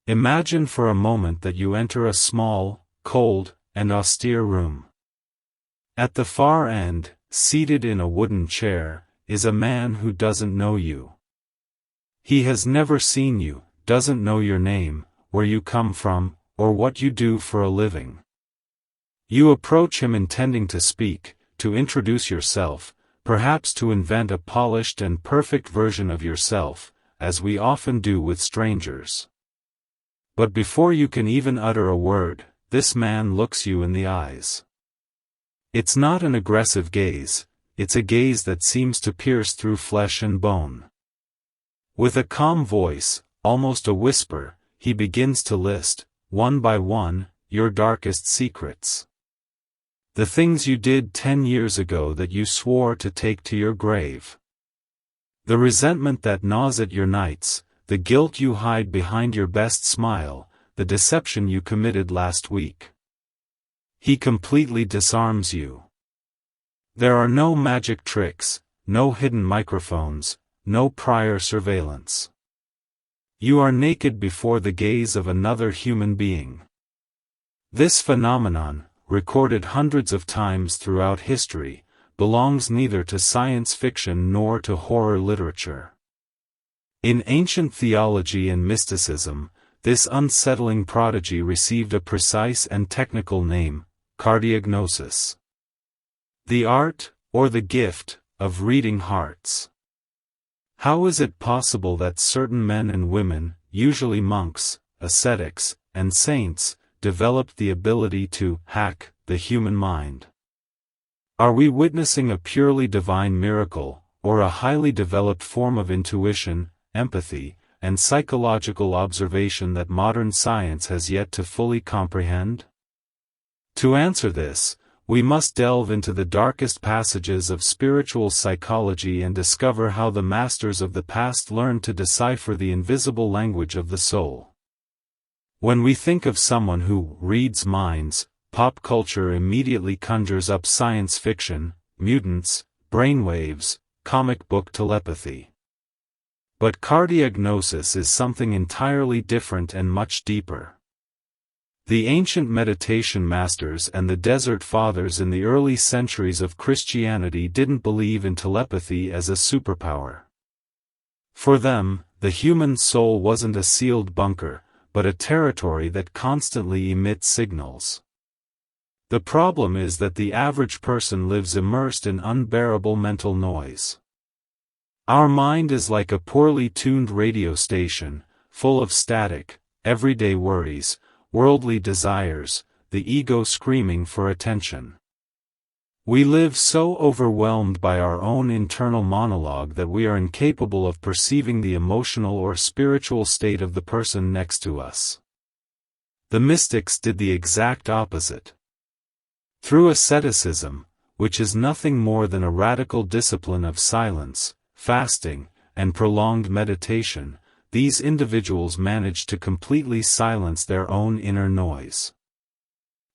Imagine for a moment that you enter a small, cold, and austere room. At the far end, seated in a wooden chair, is a man who doesn't know you. He has never seen you, doesn't know your name, where you come from, or what you do for a living. You approach him intending to speak, to introduce yourself, perhaps to invent a polished and perfect version of yourself, as we often do with strangers. But before you can even utter a word, this man looks you in the eyes. It's not an aggressive gaze, it's a gaze that seems to pierce through flesh and bone. With a calm voice, almost a whisper, he begins to list, one by one, your darkest secrets. The things you did 10 years ago that you swore to take to your grave. The resentment that gnaws at your nights, the guilt you hide behind your best smile, the deception you committed last week. He completely disarms you. There are no magic tricks, no hidden microphones, no prior surveillance. You are naked before the gaze of another human being. This phenomenon, recorded hundreds of times throughout history, belongs neither to science fiction nor to horror literature. In ancient theology and mysticism, this unsettling prodigy received a precise and technical name, cardiognosis. The art, or the gift, of reading hearts. How is it possible that certain men and women, usually monks, ascetics, and saints, developed the ability to hack the human mind? Are we witnessing a purely divine miracle, or a highly developed form of intuition, empathy, and psychological observation that modern science has yet to fully comprehend? To answer this, we must delve into the darkest passages of spiritual psychology and discover how the masters of the past learned to decipher the invisible language of the soul. When we think of someone who reads minds, pop culture immediately conjures up science fiction, mutants, brainwaves, comic book telepathy. But cardiognosis is something entirely different and much deeper. The ancient meditation masters and the desert fathers in the early centuries of Christianity didn't believe in telepathy as a superpower. For them, the human soul wasn't a sealed bunker, but a territory that constantly emits signals. The problem is that the average person lives immersed in unbearable mental noise. Our mind is like a poorly tuned radio station, full of static, everyday worries, worldly desires, the ego screaming for attention. We live so overwhelmed by our own internal monologue that we are incapable of perceiving the emotional or spiritual state of the person next to us. The mystics did the exact opposite. Through asceticism, which is nothing more than a radical discipline of silence, fasting, and prolonged meditation, these individuals manage to completely silence their own inner noise.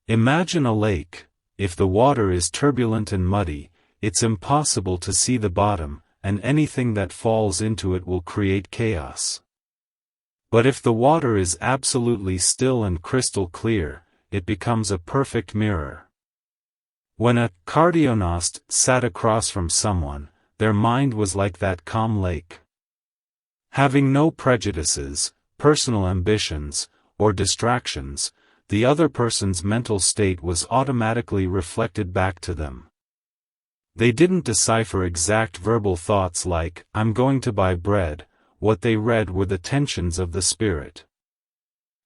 Imagine a lake. If the water is turbulent and muddy, it's impossible to see the bottom, and anything that falls into it will create chaos. But if the water is absolutely still and crystal clear, it becomes a perfect mirror. When a cardiognost sat across from someone, their mind was like that calm lake. Having no prejudices, personal ambitions, or distractions, the other person's mental state was automatically reflected back to them. They didn't decipher exact verbal thoughts like, "I'm going to buy bread." What they read were the tensions of the spirit.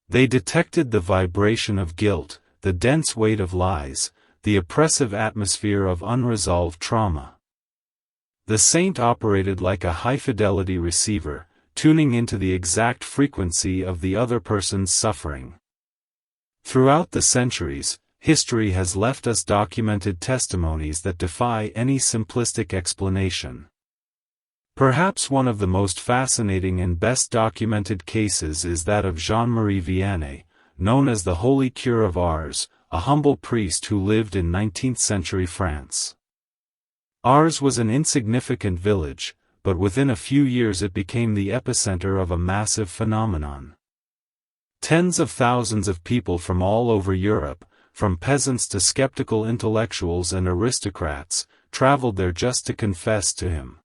They detected the vibration of guilt, the dense weight of lies, the oppressive atmosphere of unresolved trauma. The saint operated like a high-fidelity receiver, tuning into the exact frequency of the other person's suffering. Throughout the centuries, history has left us documented testimonies that defy any simplistic explanation. Perhaps one of the most fascinating and best documented cases is that of Jean-Marie Vianney, known as the Holy Cure of Ars, a humble priest who lived in 19th-century France. Ars was an insignificant village, but within a few years it became the epicenter of a massive phenomenon. Tens of thousands of people from all over Europe, from peasants to skeptical intellectuals and aristocrats, traveled there just to confess to him.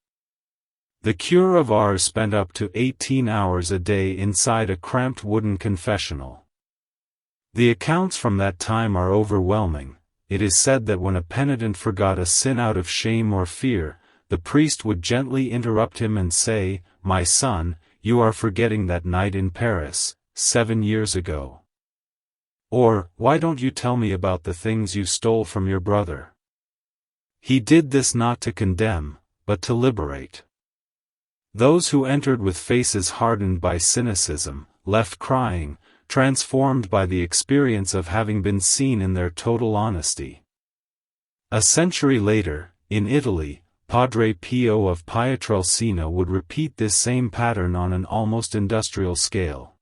The cure of Ars spent up to 18 hours a day inside a cramped wooden confessional. The accounts from that time are overwhelming. It is said that when a penitent forgot a sin out of shame or fear, the priest would gently interrupt him and say, "My son, you are forgetting that night in Paris, 7 years ago." Or, "Why don't you tell me about the things you stole from your brother?" He did this not to condemn, but to liberate. Those who entered with faces hardened by cynicism, left crying, transformed by the experience of having been seen in their total honesty. A century later, in Italy, Padre Pio of Pietrelcina would repeat this same pattern on an almost industrial scale.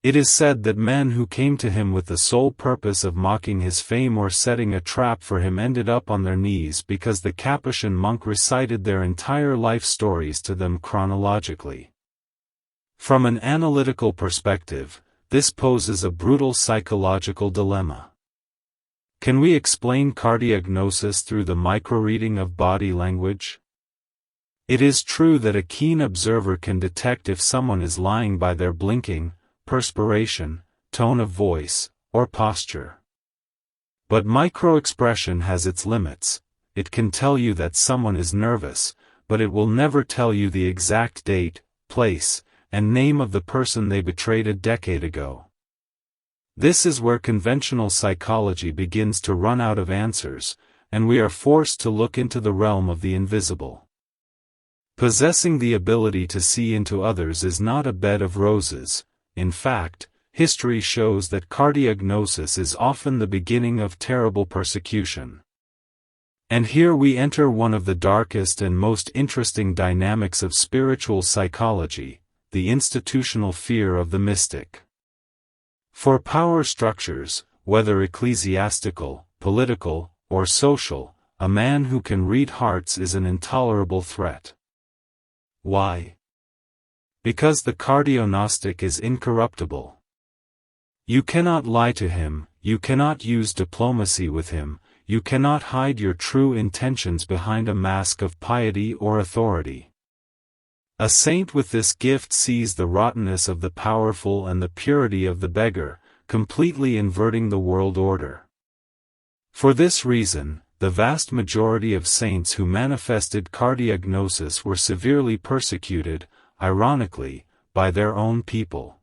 It is said that men who came to him with the sole purpose of mocking his fame or setting a trap for him ended up on their knees because the Capuchin monk recited their entire life stories to them chronologically. From an analytical perspective, this poses a brutal psychological dilemma. Can we explain cardiognosis through the microreading of body language? It is true that a keen observer can detect if someone is lying by their blinking, perspiration, tone of voice, or posture. But microexpression has its limits. It can tell you that someone is nervous, but it will never tell you the exact date, place, and name of the person they betrayed a decade ago. This is where conventional psychology begins to run out of answers, and we are forced to look into the realm of the invisible. Possessing the ability to see into others is not a bed of roses. In fact, history shows that cardiognosis is often the beginning of terrible persecution. And here we enter one of the darkest and most interesting dynamics of spiritual psychology, the institutional fear of the mystic. For power structures, whether ecclesiastical, political, or social, a man who can read hearts is an intolerable threat. Why? Because the cardiognostic is incorruptible. You cannot lie to him, you cannot use diplomacy with him, you cannot hide your true intentions behind a mask of piety or authority. A saint with this gift sees the rottenness of the powerful and the purity of the beggar, completely inverting the world order. For this reason, the vast majority of saints who manifested cardiognosis were severely persecuted, ironically, by their own people.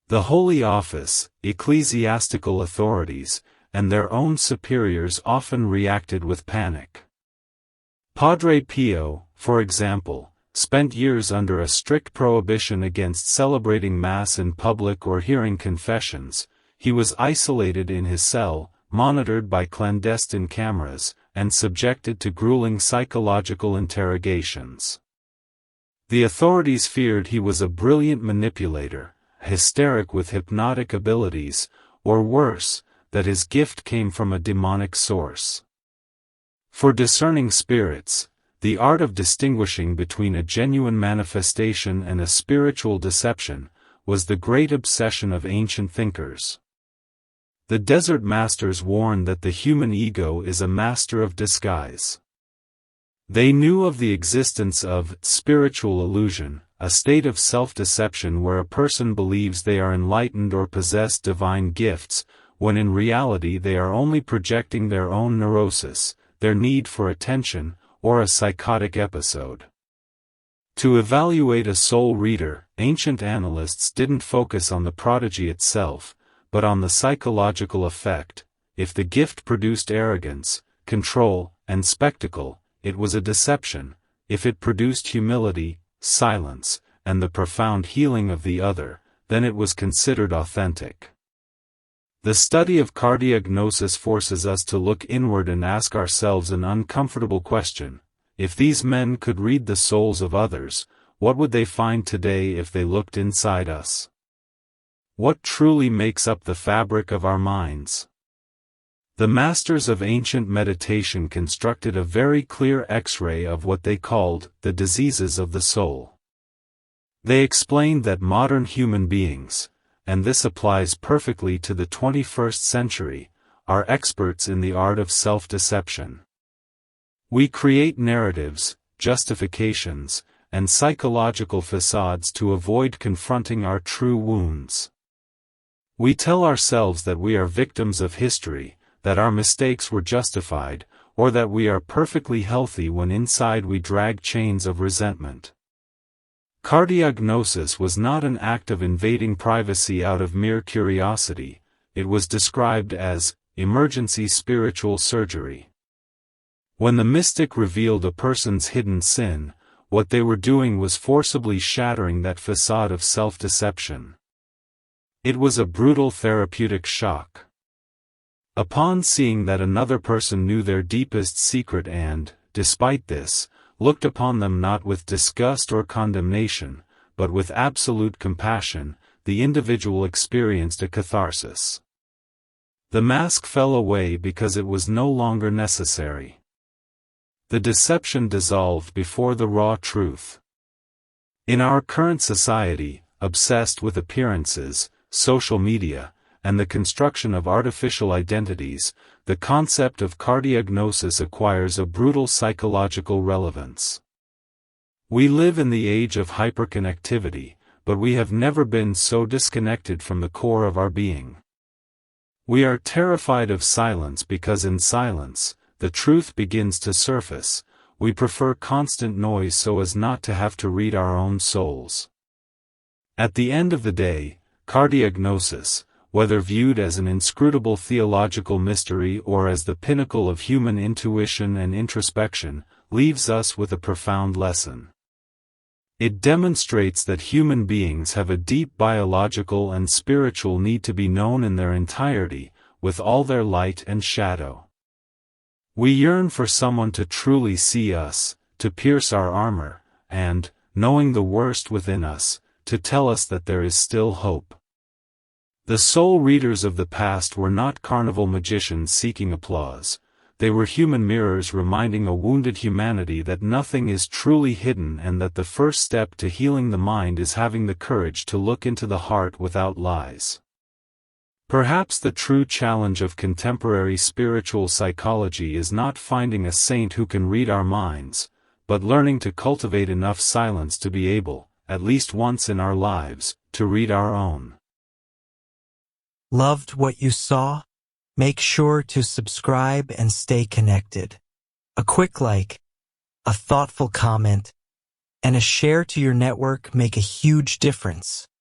The Holy Office, ecclesiastical authorities, and their own superiors often reacted with panic. Padre Pio, for example, spent years under a strict prohibition against celebrating Mass in public or hearing confessions. He was isolated in his cell, monitored by clandestine cameras, and subjected to grueling psychological interrogations. The authorities feared he was a brilliant manipulator, hysteric with hypnotic abilities, or worse, that his gift came from a demonic source. For discerning spirits, the art of distinguishing between a genuine manifestation and a spiritual deception was the great obsession of ancient thinkers. The Desert Masters warned that the human ego is a master of disguise. They knew of the existence of spiritual illusion, a state of self-deception where a person believes they are enlightened or possess divine gifts, when in reality they are only projecting their own neurosis, their need for attention, or a psychotic episode. To evaluate a soul reader, ancient analysts didn't focus on the prodigy itself, but on the psychological effect. If the gift produced arrogance, control, and spectacle, it was a deception. If it produced humility, silence, and the profound healing of the other, then it was considered authentic. The study of cardiognosis forces us to look inward and ask ourselves an uncomfortable question. If these men could read the souls of others, what would they find today if they looked inside us? What truly makes up the fabric of our minds? The masters of ancient meditation constructed a very clear X-ray of what they called the diseases of the soul. They explained that modern human beings, and this applies perfectly to the 21st century, are experts in the art of self-deception. We create narratives, justifications, and psychological facades to avoid confronting our true wounds. We tell ourselves that we are victims of history, that our mistakes were justified, or that we are perfectly healthy when inside we drag chains of resentment. Cardiognosis was not an act of invading privacy out of mere curiosity, it was described as emergency spiritual surgery. When the mystic revealed a person's hidden sin, what they were doing was forcibly shattering that facade of self-deception. It was a brutal therapeutic shock. Upon seeing that another person knew their deepest secret and, despite this, looked upon them not with disgust or condemnation, but with absolute compassion, the individual experienced a catharsis. The mask fell away because it was no longer necessary. The deception dissolved before the raw truth. In our current society, obsessed with appearances, social media, and the construction of artificial identities, the concept of cardiognosis acquires a brutal psychological relevance. We live in the age of hyperconnectivity, but we have never been so disconnected from the core of our being. We are terrified of silence because in silence, the truth begins to surface. We prefer constant noise so as not to have to read our own souls. At the end of the day, cardiognosis, whether viewed as an inscrutable theological mystery or as the pinnacle of human intuition and introspection, leaves us with a profound lesson. It demonstrates that human beings have a deep biological and spiritual need to be known in their entirety, with all their light and shadow. We yearn for someone to truly see us, to pierce our armor, and, knowing the worst within us, to tell us that there is still hope. The soul readers of the past were not carnival magicians seeking applause, they were human mirrors reminding a wounded humanity that nothing is truly hidden and that the first step to healing the mind is having the courage to look into the heart without lies. Perhaps the true challenge of contemporary spiritual psychology is not finding a saint who can read our minds, but learning to cultivate enough silence to be able, at least once in our lives, to read our own. Loved what you saw? Make sure to subscribe and stay connected. A quick like, a thoughtful comment, and a share to your network make a huge difference.